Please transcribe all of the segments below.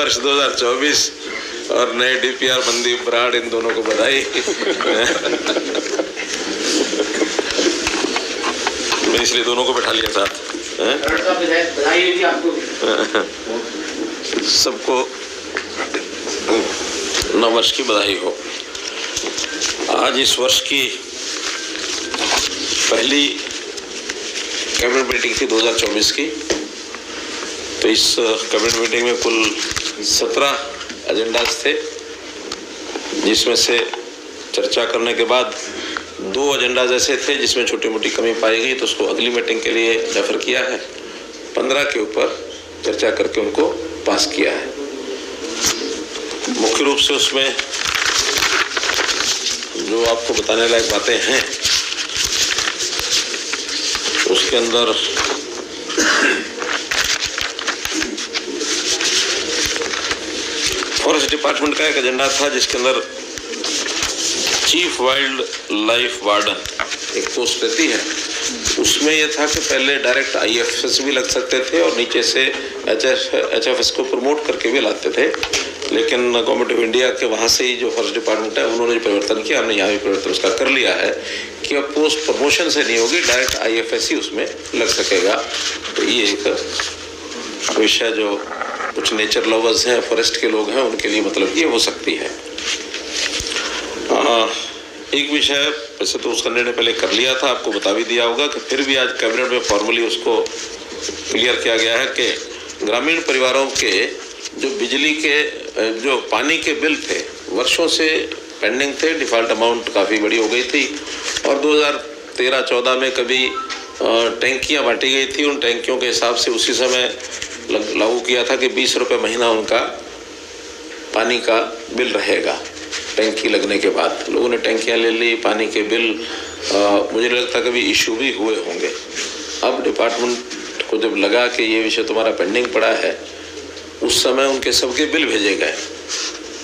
नववर्ष 2024 और नए डीपीआर मनदीप बराड़, इन दोनों को बधाई। मैं इसलिए दोनों को बैठा लिया साथ। बधाई होगी आपको। सबको नववर्ष की बधाई हो। आज इस वर्ष की पहली कैबिनेट मीटिंग थी 2024 की। तो इस कैबिनेट मीटिंग में कुल 17 एजेंडाज थे, जिसमें से चर्चा करने के बाद 2 एजेंडाज ऐसे थे जिसमें छोटी मोटी कमी पाई गई, तो उसको अगली मीटिंग के लिए रेफर किया है। 15 के ऊपर चर्चा करके उनको पास किया है। मुख्य रूप से उसमें जो आपको बताने लायक बातें हैं, उसके अंदर फॉरेस्ट डिपार्टमेंट का एक एजेंडा था, जिसके अंदर चीफ वाइल्ड लाइफ वार्डन एक पोस्ट रहती है। उसमें यह था कि पहले डायरेक्ट आईएफएस भी लग सकते थे और नीचे से एचएफएस को प्रमोट करके भी लाते थे, लेकिन गवर्नमेंट ऑफ इंडिया के वहाँ से ही जो फॉरेस्ट डिपार्टमेंट है उन्होंने जो परिवर्तन किया, हमने यहाँ भी परिवर्तन उसका कर लिया है कि अब पोस्ट प्रमोशन से नहीं होगी, डायरेक्ट आईएफएस ही उसमें लग सकेगा। तो ये एक विषय जो कुछ नेचर लवर्स हैं, फॉरेस्ट के लोग हैं, उनके लिए मतलब ये हो सकती है। एक विषय वैसे तो उसका निर्णय पहले कर लिया था, आपको बता भी दिया होगा कि फिर भी आज कैबिनेट में फॉर्मली उसको क्लियर किया गया है कि ग्रामीण परिवारों के जो बिजली के जो पानी के बिल थे वर्षों से पेंडिंग थे, डिफ़ॉल्ट अमाउंट काफ़ी बड़ी हो गई थी और 2013-14 में कभी टैंकियाँ बांटी गई थी। उन टैंकियों के हिसाब से उसी समय लागू किया था कि 20 रुपये महीना उनका पानी का बिल रहेगा। टैंकी लगने के बाद लोगों ने टैंकियाँ ले ली, पानी के बिल मुझे नहीं लगता कभी इशू भी हुए होंगे। अब डिपार्टमेंट को जब लगा कि ये विषय तुम्हारा पेंडिंग पड़ा है, उस समय उनके सबके बिल भेजे गए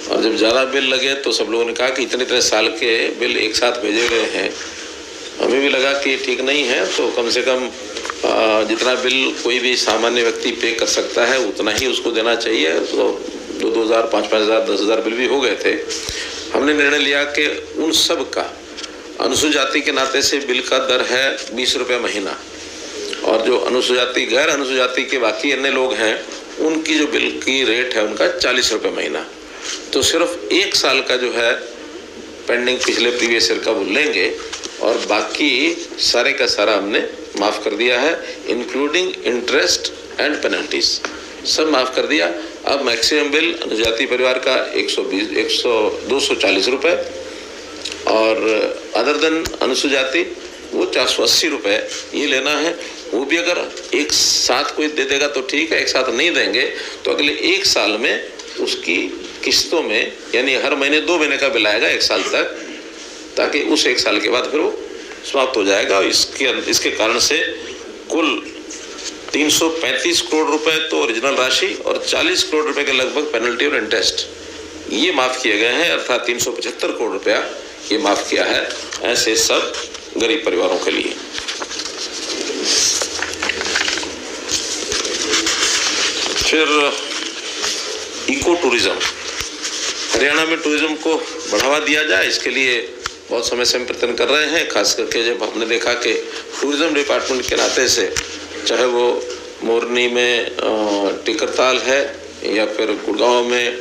और जब ज़्यादा बिल लगे तो सब लोगों ने कहा कि इतने साल के बिल एक साथ भेजे गए हैं। हमें भी लगा कि ठीक नहीं है, तो कम से कम जितना बिल कोई भी सामान्य व्यक्ति पे कर सकता है उतना ही उसको देना चाहिए। तो 2,000, 5,000, 10,000 बिल भी हो गए थे। हमने निर्णय लिया कि उन सब का अनुसूचित जाति के नाते से बिल का दर है 20 रुपये महीना, और जो अनुसूचित जाति गैर अनुसूचित जाति के बाकी अन्य लोग हैं उनकी जो बिल की रेट है उनका 40 रुपये महीना। तो सिर्फ 1 साल का जो है पेंडिंग पिछले प्रीवियस ईयर का वो लेंगे और बाकी सारे का सारा हमने माफ़ कर दिया है, इंक्लूडिंग इंटरेस्ट एंड पेनल्टीज सब माफ़ कर दिया। अब मैक्सिमम बिल अनुजाति परिवार का 240 रुपये और अदर देन अनुसूचित जाति वो 480 रुपये ये लेना है। वो भी अगर एक साथ कोई दे देगा तो ठीक है, एक साथ नहीं देंगे तो अगले 1 साल में उसकी किस्तों में, यानी हर महीने 2 महीने का बिल आएगा 1 साल तक, ताकि उस 1 साल के बाद फिर वो समाप्त हो जाएगा। इसके कारण से कुल 335 करोड़ रुपए तो ओरिजिनल राशि और 40 करोड़ रुपए के लगभग पेनल्टी और इंटरेस्ट ये माफ़ किए गए हैं, अर्थात 375 करोड़ रुपया ये माफ़ किया है ऐसे सब गरीब परिवारों के लिए। फिर इको टूरिज्म, हरियाणा में टूरिज्म को बढ़ावा दिया जाए, इसके लिए बहुत समय से हम प्रयत्न कर रहे हैं। खास करके जब हमने देखा कि टूरिज्म डिपार्टमेंट के नाते से चाहे वो मोरनी में टिकरताल है या फिर गुड़गांव में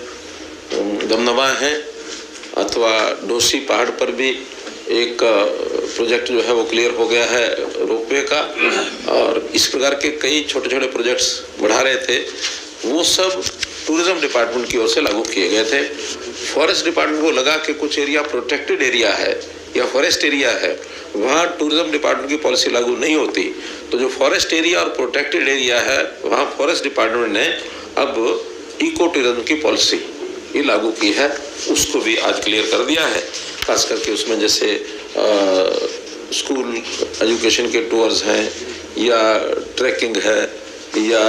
दमदमा है अथवा डोसी पहाड़ पर भी एक प्रोजेक्ट जो है वो क्लियर हो गया है रोपवे का, और इस प्रकार के कई छोटे छोटे प्रोजेक्ट्स बढ़ा रहे थे, वो सब टूरिज्म डिपार्टमेंट की ओर से लागू किए गए थे। फॉरेस्ट डिपार्टमेंट को लगा कि कुछ एरिया प्रोटेक्टेड एरिया है या फॉरेस्ट एरिया है, वहाँ टूरिज्म डिपार्टमेंट की पॉलिसी लागू नहीं होती, तो जो फॉरेस्ट एरिया और प्रोटेक्टेड एरिया है वहाँ फॉरेस्ट डिपार्टमेंट ने अब इको टूरिज्म की पॉलिसी ये लागू की है, उसको भी आज क्लियर कर दिया है। खास करके उसमें जैसे स्कूल एजुकेशन के टूर्स हैं या ट्रैकिंग है या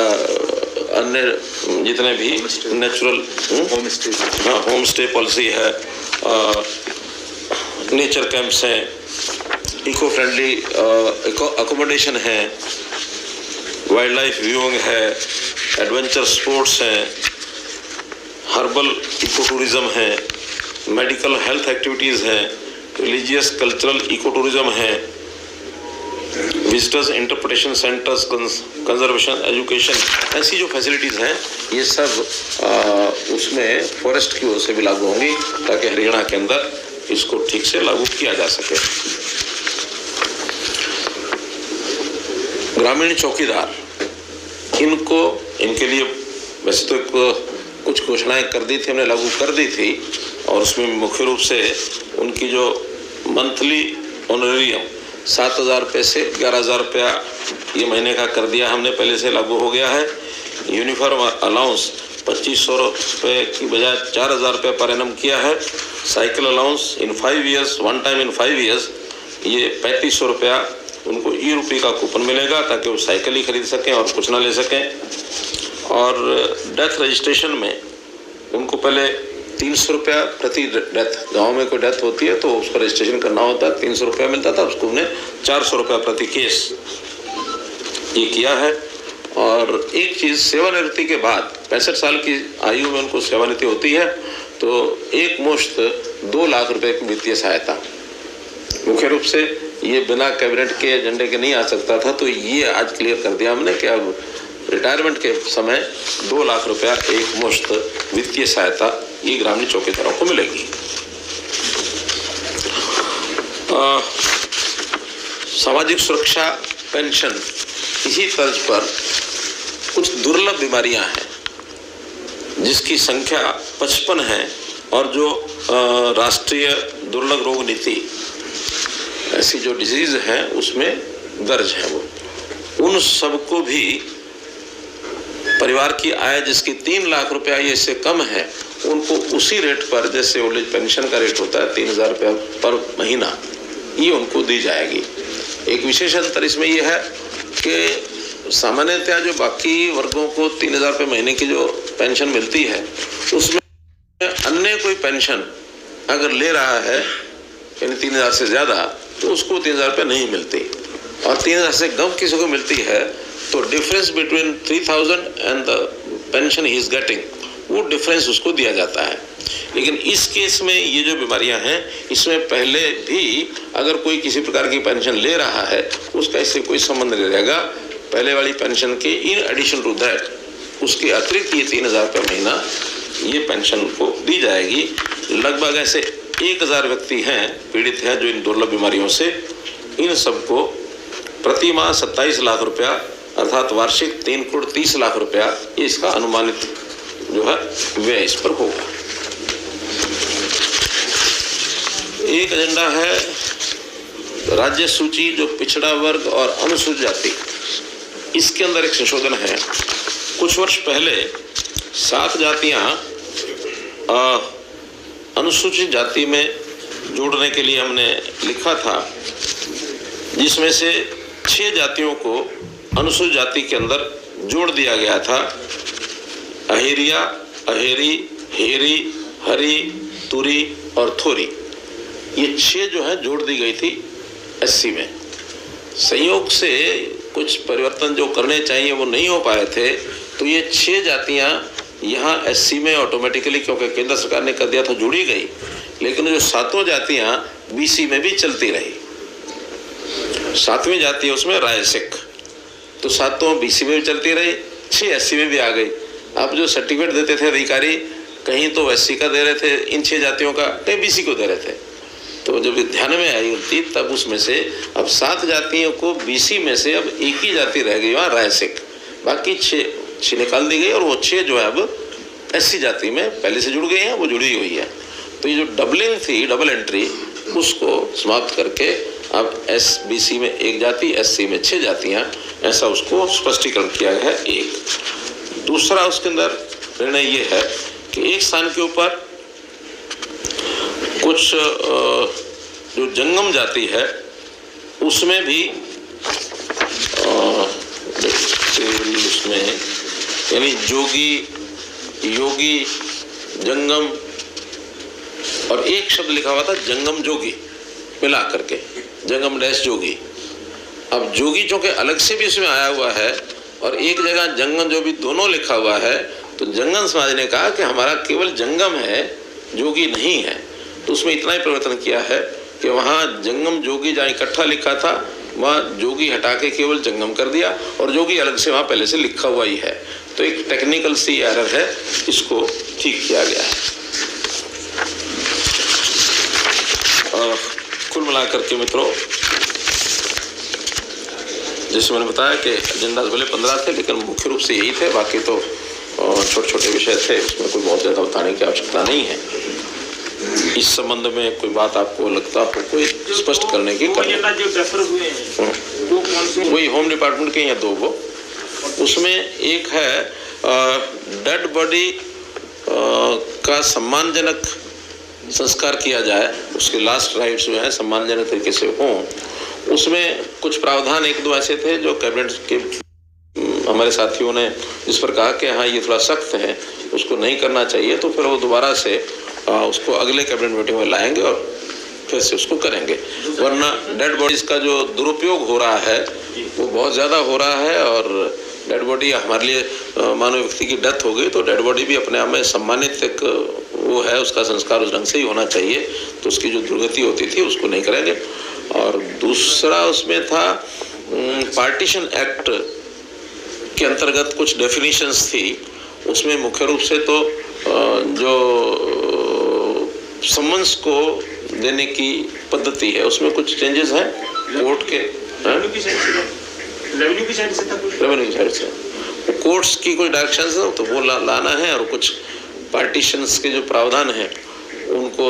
अन्य जितने भी नेचुरल होम स्टे पॉलिसी है, नेचर कैंप्स हैं, इको फ्रेंडली अकोमोडेशन है, वाइल्ड लाइफ व्यूइंग है, एडवेंचर स्पोर्ट्स हैं, ट्राइबल इको टूरिज्म है, मेडिकल हेल्थ एक्टिविटीज़ हैं, रिलीजियस कल्चरल इको टूरिज्म है, visitors interpretation centres, conservation, education, ऐसी जो फैसिलिटीज़ हैं ये सब उसमें फॉरेस्ट की ओर से भी लागू होंगी ताकि हरियाणा के अंदर इसको ठीक से लागू किया जा सके। ग्रामीण चौकीदार, इनके लिए वैसे तो कुछ घोषणाएं कर दी थी, हमने लागू कर दी थी, और उसमें मुख्य रूप से उनकी जो मंथली ऑनरेरियम 7,000 रुपये से 11,000 रुपया ये महीने का कर दिया हमने, पहले से लागू हो गया है। यूनिफॉर्म अलाउंस 2,500 रुपये की बजाय 4,000 रुपये पर एनम किया है। Cycle allowance in 5 years, one time in 5 years, ये 3,500 रुपया उनको ई-रुपये का कूपन मिलेगा ताकि वो साइकिल ही खरीद सकें और कुछ ना ले सकें। और डेथ रजिस्ट्रेशन में उनको पहले 300 रुपया प्रति डेथ, गांव में कोई डेथ होती है तो उसका रजिस्ट्रेशन करना होता है, 300 रुपया मिलता था, उसको हमने 400 रुपया प्रति केस ये किया है। और एक चीज़, सेवानिवृत्ति के बाद 65 साल की आयु में उनको सेवानिवृत्ति होती है तो एक मुश्त 2 लाख रुपए की वित्तीय सहायता, मुख्य रूप से ये बिना कैबिनेट के एजेंडे के नहीं आ सकता था, तो ये आज क्लियर कर दिया हमने कि अब रिटायरमेंट के समय 2 लाख रुपया एक मुश्त वित्तीय सहायता ये ग्रामीण चौकीदारों को मिलेगी। सामाजिक सुरक्षा पेंशन, इसी तर्ज पर कुछ दुर्लभ बीमारियां हैं जिसकी संख्या 55 है और जो राष्ट्रीय दुर्लभ रोग नीति ऐसी जो डिजीज है उसमें दर्ज है, वो उन सबको भी परिवार की आय जिसकी 3 लाख रुपया ये इससे कम है उनको उसी रेट पर, जैसे ओल्ड एज पेंशन का रेट होता है 3,000 रुपया पर महीना, ये उनको दी जाएगी। एक विशेष अंतर इसमें यह है कि सामान्यतः जो बाकी वर्गों को 3,000 रुपये महीने की जो पेंशन मिलती है उसमें अन्य कोई पेंशन अगर ले रहा है यानी 3,000 से ज़्यादा तो उसको 3,000 रुपये नहीं मिलती, और 3,000 से कम किसी को मिलती है तो difference between 3,000 and the pension he is getting, वो डिफरेंस उसको दिया जाता है। लेकिन इस केस में ये जो बीमारियां हैं इसमें पहले भी अगर कोई किसी प्रकार की पेंशन ले रहा है उसका इससे कोई संबंध नहीं रहेगा, पहले वाली पेंशन के इन एडिशन टू दैट उसके अतिरिक्त ये 3,000 रुपये महीना ये पेंशन को दी जाएगी। लगभग ऐसे 1,000 व्यक्ति हैं पीड़ित हैं जो इन दुर्लभ बीमारियों से, इन सबको प्रति माह 27 लाख रुपया अर्थात वार्षिक 3 करोड़ 30 लाख रुपया ये इसका अनुमानित जो है व्यय इस पर होगा। एक एजेंडा है राज्य सूची जो पिछड़ा वर्ग और अनुसूचित जाति, इसके अंदर एक संशोधन है। कुछ वर्ष पहले 7 जातियां अनुसूचित जाति में जोड़ने के लिए हमने लिखा था, जिसमें से 6 जातियों को अनुसूचित जाति के अंदर जोड़ दिया गया था। अहेरिया, अहेरी, हेरी, हरी, तुरी और थोरी, ये 6 जो है जोड़ दी गई थी एससी में। संयोग से कुछ परिवर्तन जो करने चाहिए वो नहीं हो पाए थे, तो ये 6 जातियां यहाँ एससी में ऑटोमेटिकली, क्योंकि केंद्र सरकार ने कर दिया तो जुड़ी गई, लेकिन जो 7 जातियां बीसी में भी चलती रही। 7वीं जाति है उसमें राय सिख, तो 7 बीसी में भी चलती रही, 6 एससी में भी आ गई। अब जो सर्टिफिकेट देते थे अधिकारी, कहीं तो एससी का दे रहे थे इन 6 जातियों का, कहीं बीसी को दे रहे थे। तो जब ध्यान में आई होती तब उसमें से अब 7 जातियों को बीसी में से अब एक ही जाति रह गई वहाँ राय सिख, बाकी 6 निकाल दी गई और वो 6 जो है अब एससी जाति में पहले से जुड़ गई हैं, वो जुड़ी हुई है। तो ये जो डबलिंग थी, डबल एंट्री, उसको समाप्त करके अब बीसी में 1 जाति, एससी में 6 जातियाँ, ऐसा उसको स्पष्टीकरण किया गया है। एक दूसरा उसके अंदर निर्णय ये है कि एक स्थान के ऊपर कुछ जो जंगम जाति है उसमें भी उसमें यानी जोगी, योगी, जंगम और एक शब्द लिखा हुआ था जंगम जोगी मिला करके, जंगम डैश जोगी। अब जोगी चूंकि अलग से भी इसमें आया हुआ है और एक जगह जंगम जो भी दोनों लिखा हुआ है, तो जंगम समाज ने कहा कि हमारा केवल जंगम है, जोगी नहीं है। तो उसमें इतना ही परिवर्तन किया है कि वहाँ जंगम जोगी जहाँ इकट्ठा लिखा था वहाँ जोगी हटा के केवल जंगम कर दिया और जोगी अलग से वहाँ पहले से लिखा हुआ ही है। तो एक टेक्निकल सी एरर है, इसको ठीक किया गया है। कुल मिलाकर के मित्रों, जैसे मैंने बताया कि एजेंडा भले 15 थे लेकिन मुख्य रूप से यही थे, बाकी तो छोटे छोटे विषय थे, उसमें कोई बहुत ज़्यादा बताने की आवश्यकता नहीं है। इस संबंध में कोई बात आपको लगता हो कोई स्पष्ट करने की वही होम डिपार्टमेंट के या 2 वो, उसमें एक है डेड बॉडी का सम्मानजनक संस्कार किया जाए, उसके लास्ट राइट्स जो है सम्मानजनक तरीके से हों। उसमें कुछ प्रावधान 1-2 ऐसे थे जो कैबिनेट के हमारे साथियों ने इस पर कहा कि हाँ ये थोड़ा सख्त है, उसको नहीं करना चाहिए, तो फिर वो दोबारा से उसको अगले कैबिनेट मीटिंग में लाएंगे और फिर से उसको करेंगे। वरना डेड बॉडीज का जो दुरुपयोग हो रहा है वो बहुत ज़्यादा हो रहा है, और डेड बॉडी हमारे लिए मानव व्यक्ति की डेथ हो गई तो डेड बॉडी भी अपने आप में सम्मानित एक वो है, उसका संस्कार उस ढंग से ही होना चाहिए, तो उसकी जो दुर्गति होती थी उसको नहीं करेंगे। और दूसरा उसमें था पार्टीशन एक्ट के अंतर्गत कुछ डेफिनेशंस थी, उसमें मुख्य रूप से तो जो समन्स को देने की पद्धति है उसमें कुछ चेंजेस हैं कोर्ट के रेवेन्यू की साइड से कोर्ट्स की कोई डायरेक्शंस है तो वो लाना है, और कुछ पार्टीशंस के जो प्रावधान हैं उनको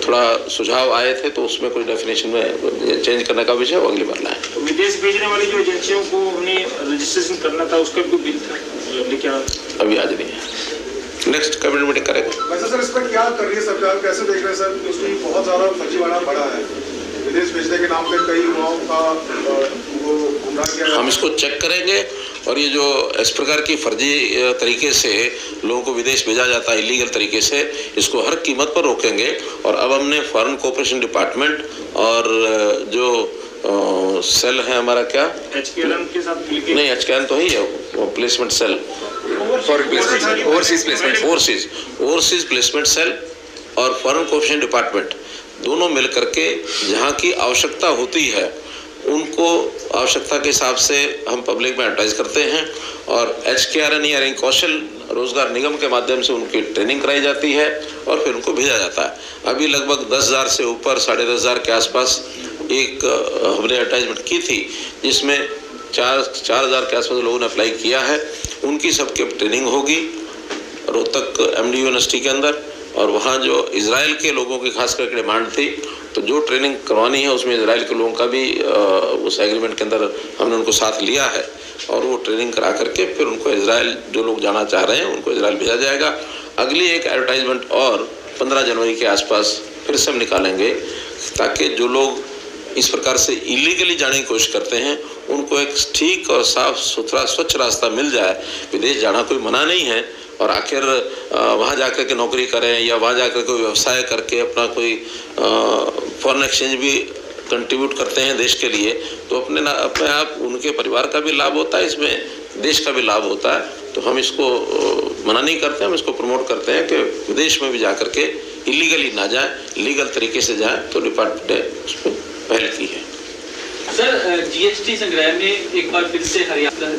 थोड़ा सुझाव आए थे तो उसमें कोई डेफिनेशन में चेंज करने का विषय वो अगली बार लाएं। विदेश भेजने वाली जो एजेंसियों को हमने रजिस्ट्रेशन करना था उसका भी बिल था, लेकिन अभी आज नहीं है, नेक्स्ट कैबिनेट मीटिंग करेगा। वैसे सर इस पर क्या कर रही है सरकार, कैसे देख रहे हैं सर? उसमें बहुत ज़्यादा फर्जीवाड़ा बढ़ा है, विदेश भेजने के नाम पे कई युवाओं का वो गुमराह किया। हम इसको चेक करेंगे, और ये जो इस प्रकार की फर्जी तरीके से लोगों को विदेश भेजा जाता है इलीगल तरीके से, इसको हर कीमत पर रोकेंगे। और अब हमने फॉरेन कोऑपरेशन डिपार्टमेंट और जो सेल है हमारा क्या HKN के साथ नहीं HKN तो ही है वो placement cell, overseas placement cell और फॉरेन कोऑपरेशन डिपार्टमेंट दोनों मिल करके जहाँ की आवश्यकता होती है उनको आवश्यकता के हिसाब से हम पब्लिक में एडवर्टाइज करते हैं, और HKRN यानी कौशल रोजगार निगम के माध्यम से उनकी ट्रेनिंग कराई जाती है और फिर उनको भेजा जाता है। अभी लगभग 10,000 से ऊपर 10,500 के आसपास एक हमने एडवर्टाइजमेंट की थी, जिसमें 4,000 के आसपास लोगों ने अप्लाई किया है। उनकी सबकी ट्रेनिंग होगी रोहतक MD यूनिवर्सिटी के अंदर, और वहाँ जो इजराइल के लोगों की खास करके डिमांड थी, तो जो ट्रेनिंग करवानी है उसमें इजराइल के लोगों का भी उस एग्रीमेंट के अंदर हमने उनको साथ लिया है, और वो ट्रेनिंग करा करके फिर उनको इजराइल जो लोग जाना चाह रहे हैं उनको इजराइल भेजा जाएगा। अगली एक एडवर्टाइजमेंट और 15 जनवरी के आसपास फिर से हम निकालेंगे, ताकि जो लोग इस प्रकार से इलीगली जाने की कोशिश करते हैं उनको एक ठीक और साफ सुथरा स्वच्छ रास्ता मिल जाए। विदेश जाना कोई मना नहीं है, और आखिर वहाँ जाकर के नौकरी करें या वहाँ जाकर कोई व्यवसाय करके अपना कोई फॉरेन एक्सचेंज भी कंट्रीब्यूट करते हैं देश के लिए, तो अपने आप उनके परिवार का भी लाभ होता है, इसमें देश का भी लाभ होता है। तो हम इसको मना नहीं करते, हम इसको प्रमोट करते हैं कि विदेश में भी जा कर के इलीगली ना जाए, लीगल तरीके से जाए। तो डिपार्टमेंट ने उसमें पहल की है। सर GST संग्रह में एक बार फिर से हरियाणा है,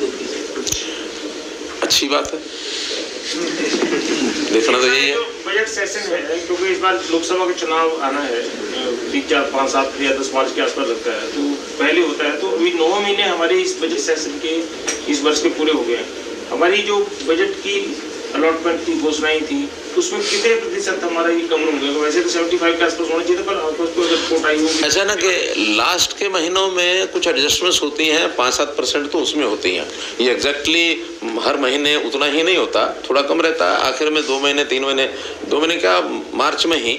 अच्छी बात है, देखना तो यही है। बजट सेशन है क्योंकि इस बार लोकसभा का चुनाव आना है 5, 7 या 10 मार्च के आसपास लगता है, तो पहले होता है, तो अभी 9 महीने हमारे इस बजट सेशन के इस वर्ष के पूरे हो गए हैं। हमारी जो बजट की अलॉटमेंट थी, घोषणाएं थी, उसमें कितने प्रतिशत हमारा ये कम हो गया? वैसे तो 75 के आसपास होना चाहिए था, पर आपको अगर रिपोर्ट आई होगी ऐसा ना कि लास्ट के महीनों में कुछ एडजस्टमेंट्स होती हैं, 5-7% तो उसमें होती हैं। ये एग्जैक्टली हर महीने उतना ही नहीं होता, थोड़ा कम रहता है। आखिर में 2 महीने 3 महीने 2 महीने क्या मार्च में ही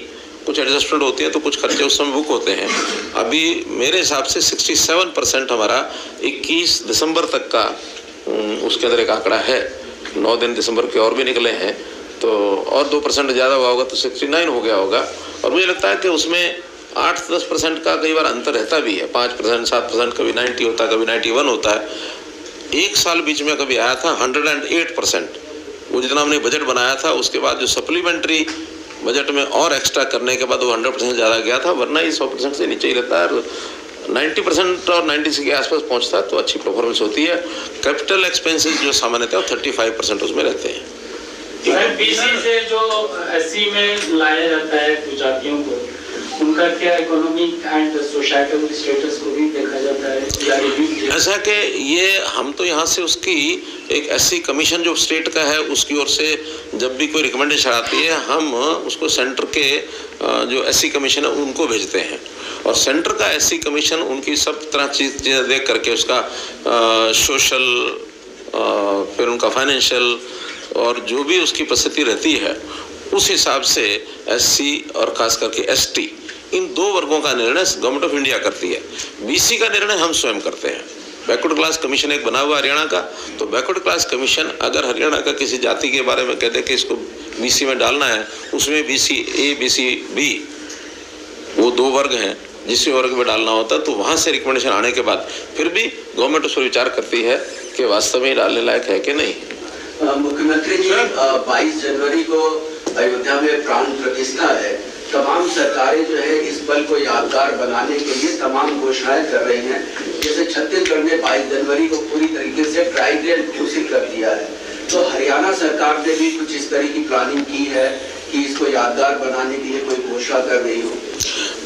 कुछ एडजस्टमेंट होती है, तो कुछ खर्चे उस समय बुक होते हैं। अभी मेरे हिसाब से 67% हमारा 21 दिसंबर तक का उसके अंदर एक आंकड़ा है। 9 दिन दिसंबर के और भी निकले हैं, तो और 2% ज़्यादा हुआ होगा तो 69 हो गया होगा। और मुझे लगता है कि उसमें 8-10% का कई बार अंतर रहता भी है, 5%, 7%, कभी 90 होता है, कभी 91 होता है। एक साल बीच में कभी आया था 108%, वो जितना हमने बजट बनाया था उसके बाद जो सप्लीमेंट्री बजट में और एक्स्ट्रा करने के बाद वो 100% ज़्यादा गया था, वरना ये 100% से नीचे ही रहता है। 90% और 90 के आसपास पहुंचता है तो अच्छी परफॉर्मेंस होती है। कैपिटल एक्सपेंसेस जो सामान्यतः 35% उसमें रहते हैं। बीसी से जो एससी में लाया जाता है कुछ जातियों को, उनका क्या इकोनॉमिक एंड सोसाइटल स्टेटस को भी देखा जाता है? ऐसा कि ये हम तो यहाँ से उसकी एक एससी कमीशन जो स्टेट का है उसकी ओर से जब भी कोई रिकमेंडेशन आती है हम उसको सेंटर के जो एससी कमीशन है उनको भेजते हैं, और सेंटर का एससी कमीशन उनकी सब तरह चीज़ें देख करके उसका सोशल फिर उनका फाइनेंशियल और जो भी उसकी परिस्थिति रहती है उस हिसाब से एससी और खास करके एसटी इन दो वर्गों का निर्णय गवर्नमेंट ऑफ इंडिया करती है। बीसी का निर्णय हम स्वयं करते हैं। बैकवर्ड क्लास कमीशन एक बना हुआ हरियाणा का, तो बैकवर्ड क्लास कमीशन अगर हरियाणा का किसी जाति के बारे में कहते कि इसको बीसी में डालना है, उसमें बीसी ए बीसी बी वो दो वर्ग हैं, जिस वर्ग में डालना होता है तो वहाँ से रिकमेंडेशन आने के बाद फिर भी गवर्नमेंट उस पर विचार करती है कि वास्तव में डालने लायक है कि नहीं। मुख्यमंत्री जी 22 जनवरी को अयोध्या में प्राण प्रतिष्ठा है। तमाम सरकारें जो है इस पल को यादगार बनाने के लिए तमाम घोषणाएं कर रही हैं। जैसे छत्तीसगढ़ ने 22 जनवरी को पूरी तरीके से ड्राई डे घोषित कर दिया है, तो हरियाणा सरकार ने भी कुछ इस तरह की प्लानिंग की है कि इसको यादगार बनाने के लिए कोई घोषणा कर रही हो?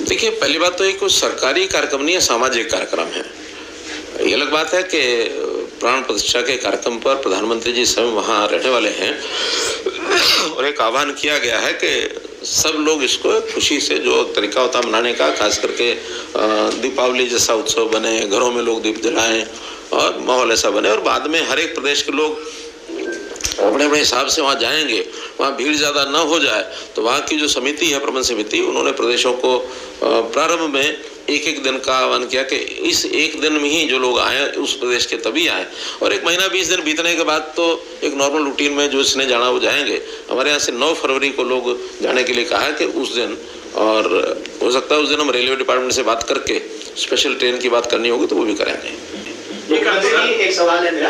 देखिए, पहली बात तो ये कोई सरकारी कार्यक्रम नहीं है, सामाजिक कार्यक्रम है। ये अलग बात है कि प्राण प्रतिष्ठा के कार्यक्रम पर प्रधानमंत्री जी स्वयं वहाँ रहने वाले हैं और एक आह्वान किया गया है कि सब लोग इसको खुशी से जो तरीका होता मनाने का, खास करके दीपावली जैसा उत्सव बने, घरों में लोग दीप जलाएं और माहौल ऐसा बने, और बाद में हर एक प्रदेश के लोग अपने अपने हिसाब से वहाँ जाएंगे, वहाँ भीड़ ज़्यादा न हो जाए। तो वहाँ की जो समिति है, प्रबंध समिति, उन्होंने प्रदेशों को प्रारंभ में एक एक दिन का आह्वान किया कि इस एक दिन में ही जो लोग आए उस प्रदेश के तभी आए, और एक महीना 20 दिन बीतने के बाद तो एक नॉर्मल रूटीन में जो इसने जाना वो जाएंगे। हमारे यहाँ से 9 फरवरी को लोग जाने के लिए कहा है कि उस दिन, और हो सकता है उस दिन हम रेलवे डिपार्टमेंट से बात करके स्पेशल ट्रेन की बात करनी होगी तो वो भी करेंगे। एक सवाल है मेरा,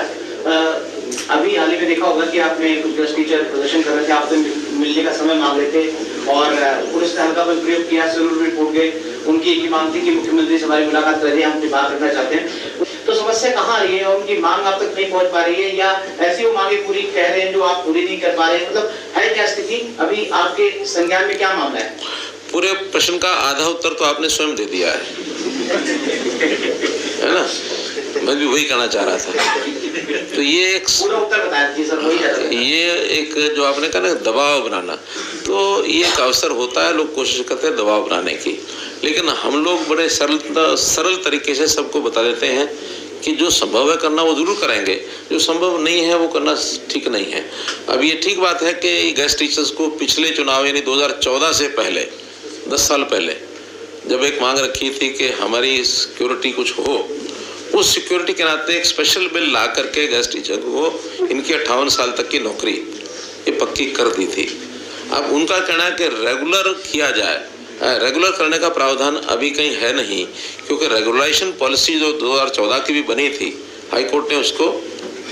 अभी हाल ही में देखा होगा कि आपने कुछ गेस्ट टीचर प्रदर्शन कर रहे थे, आपसे मिलने का समय मांग रहे थे और पुलिस ने हल्का बल प्रयोग किया, जरूर रिपोर्ट गए, उनकी एक ही मांग थी कि मुख्यमंत्री से हमारी मुलाकात करिए, हम बात करना चाहते हैं। तो समस्या कहाँ आ रही है और उनकी मांग आप तक नहीं पहुंच पा रही है, या ऐसी वो मांगे पूरी कह रहे हैं जो आप पूरी नहीं कर पा रहे हैं? मतलब है क्या स्थिति, अभी आपके संज्ञान में क्या मामला है? पूरे प्रश्न का आधा उत्तर तो आपने स्वयं दे दिया है ना, मैं भी वही कहना चाह रहा था। तो ये एक पूरा उत्तर बताया जी सर, वही ये एक जो आपने कहा ना दबाव बनाना, तो ये एक अवसर होता है, लोग कोशिश करते हैं दबाव बनाने की, लेकिन हम लोग बड़े सरल तरीके से सबको बता देते हैं कि जो संभव है करना वो जरूर करेंगे, जो संभव नहीं है वो करना ठीक नहीं है। अब ये ठीक बात है कि गेस्ट टीचर्स को पिछले चुनाव यानी 2014 से पहले 10 साल पहले जब एक मांग रखी थी कि हमारी सिक्योरिटी कुछ हो, उस सिक्योरिटी के नाते एक स्पेशल बिल ला करके गेस्ट टीचर को इनकी 58 साल तक की नौकरी ये पक्की कर दी थी। अब उनका कहना है कि रेगुलर किया जाए, रेगुलर करने का प्रावधान अभी कहीं है नहीं, क्योंकि रेगुलेशन पॉलिसी जो 2014 की भी बनी थी, हाई कोर्ट ने उसको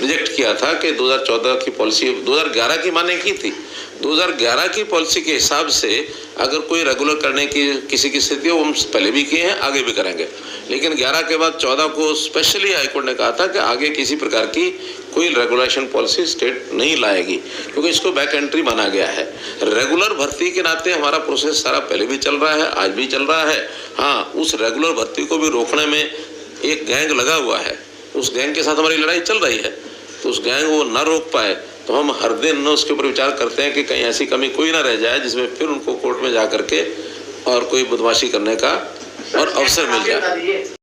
रिजेक्ट किया था कि 2014 की पॉलिसी 2011 की माने की थी। 2011 की पॉलिसी के हिसाब से अगर कोई रेगुलर करने की किसी की स्थिति हो, हम पहले भी किए हैं, आगे भी करेंगे, लेकिन 11 के बाद 14 को स्पेशली हाईकोर्ट ने कहा था कि आगे किसी प्रकार की कोई रेगुलेशन पॉलिसी स्टेट नहीं लाएगी, क्योंकि इसको बैक एंट्री माना गया है। रेगुलर भर्ती के नाते हमारा प्रोसेस सारा पहले भी चल रहा है, आज भी चल रहा है। हाँ, उस रेगुलर भर्ती को भी रोकने में एक गैंग लगा हुआ है, उस गैंग के साथ हमारी लड़ाई चल रही है, तो उस गैंग वो न रोक पाए तो हम हर दिन उसके ऊपर विचार करते हैं कि कहीं ऐसी कमी कोई ना रह जाए जिसमें फिर उनको कोर्ट में जा करके और कोई बदमाशी करने का और अवसर मिल जाए।